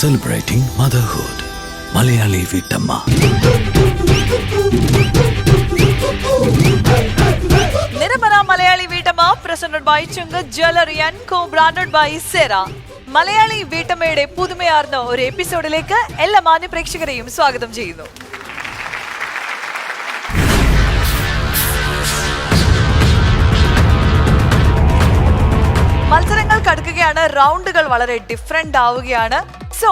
celebrating motherhood. Malayali Veetamma. Nirmala Malayali Veetamma presented by Chunga Jewelry and co-branded by Sera. Malayali വീട്ടമ്മയുടെ പുതുമയാർന്ന ഒരു എപ്പിസോഡിലേക്ക് എല്ലാ മാന്യ പ്രേക്ഷകരെയും സ്വാഗതം ചെയ്യുന്നു. മത്സരങ്ങൾ കടക്കുകയാണ്, റൗണ്ടുകൾ വളരെ ഡിഫറെന്റ് ആവുകയാണ്. സോ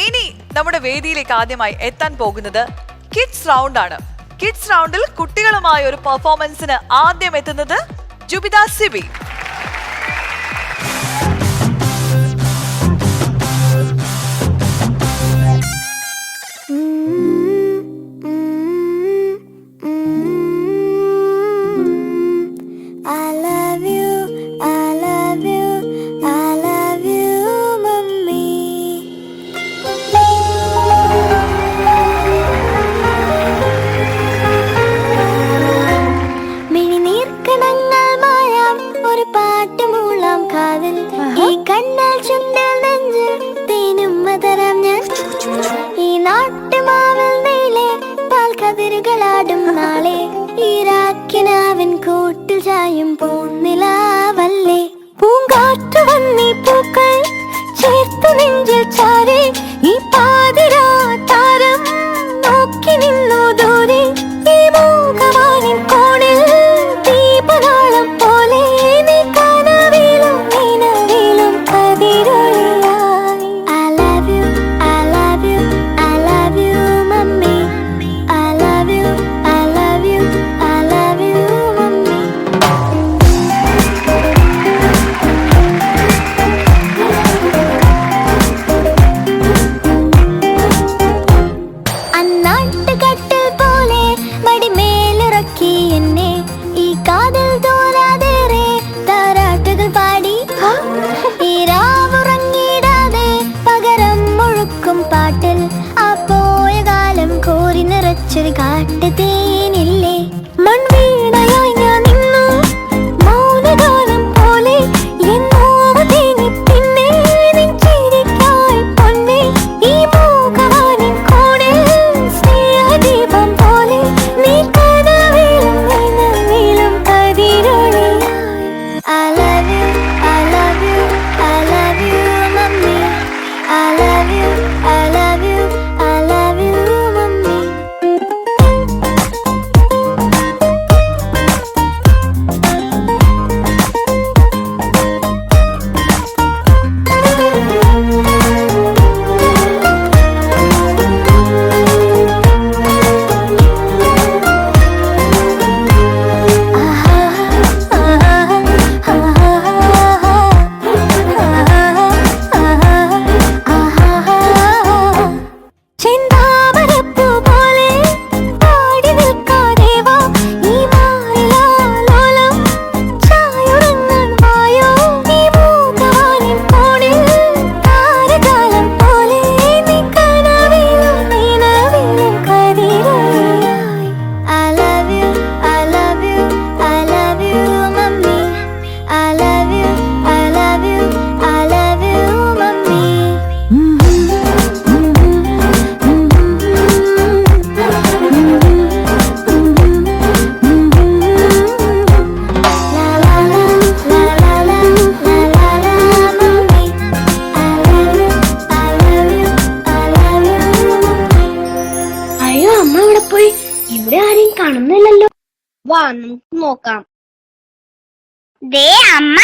ഇനി നമ്മുടെ വേദിയിലേക്ക് ആദ്യമായി എത്താൻ പോകുന്നത് കിഡ്സ് റൗണ്ട് ആണ്. കിഡ്സ് റൗണ്ടിൽ കുട്ടികളുമായ ഒരു പെർഫോമൻസിന് ആദ്യം എത്തുന്നത് ജുബിത സിബി. നാളെ ഈരാക്കിനാവൻ കൂട്ടിൽ ചായും പൂന്നിലാവല്ലേ, പൂങ്കാറ്റ് വന്നീ പൂക്കൾ ചേർത്തു നെഞ്ചിൽ ചാരെ, ഈ പാതിരാ താരം നോക്കി നിന്നു ദൂരെ, ഈ മൂകവാനിൻ കോണിൽ ദീപനാളം പോലെ നീ കനവിലും നിലവിലും കതിരൊളിയായി. I love you, I love you, I love you mummy, I love you, I love you, I love you mummy. അന്നാട്ടുകട്ടിൽ പോലെ മടിമേലിറക്കി എന്നെ, ഈ കാതിൽ തോരാതേറെ താരാട്ടുകൾ പാടി, ഈ രാവുറങ്ങിടാതെ പകരം മുഴുക്കും പാട്ടിൽ ആ പോയ കാലം കോരി നിറച്ചൊരു കാട്ടുതേനില്ലേ, മൺവീണയായി ഞാൻ നിന്നു മൗനഗാനം പോലെ, എന്നോവ തേനി പിന്നെ നിൻ ചിരിക്കായി പൊന്നെ, ഈ മൂകവാനിൻ കോണിൽ സ്നേഹദീപം പോലെ നീ കനവിലും നിലവിലും കതിരൊളിയായി. I love you, I love you, I love you mummy, I love you, I love you, I love you mummy. ചെന്താമരപ്പൂ പോലെ പാടി നിൽക്കാതെ വാ, ഈ മാറിലാലോലം ചായുറങ്ങാൻ വായോ, ഈ മൂകവാനിൻ കോണിൽ താരകാലം പോലെ നീ കനവിലും നിലവിലും കതിരൊളിയായി. I love you, I love you, I love you mummy, I love you, I love you, I love you mummy. അയ്യോ, അമ്മ ഇവിടെ പോയി? ഇവിടെ ആരെയും കാണുന്നില്ലല്ലോ. വാ നമുക്ക് നോക്കാം. ദേ അമ്മ.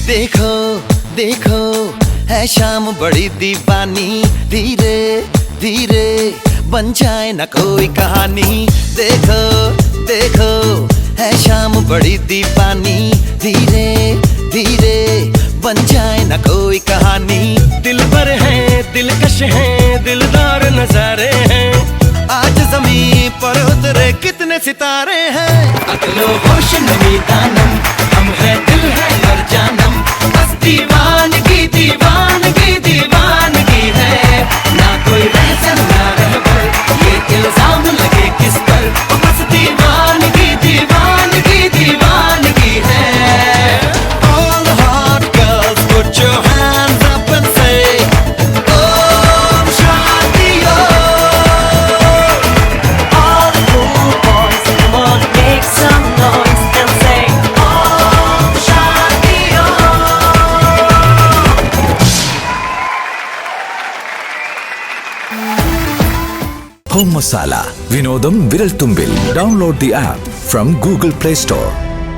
देखो देखो है शाम बड़ी दीवानी, धीरे धीरे बन जाए न कोई कहानी, देखो देखो है शाम बड़ी दीवानी, धीरे धीरे बन जाए न कोई कहानी, दिल पर है दिलकश है दिलदार नजारे हैं, आज ज़मीं पर उतरे कितने सितारे हैं, अकलो होश नमी दानम हम है दिल है हर जानम, बस दीवानगी ഹോം മസാല, വിനോദം വിരൽത്തുമ്പിൽ. Download the app from Google play store.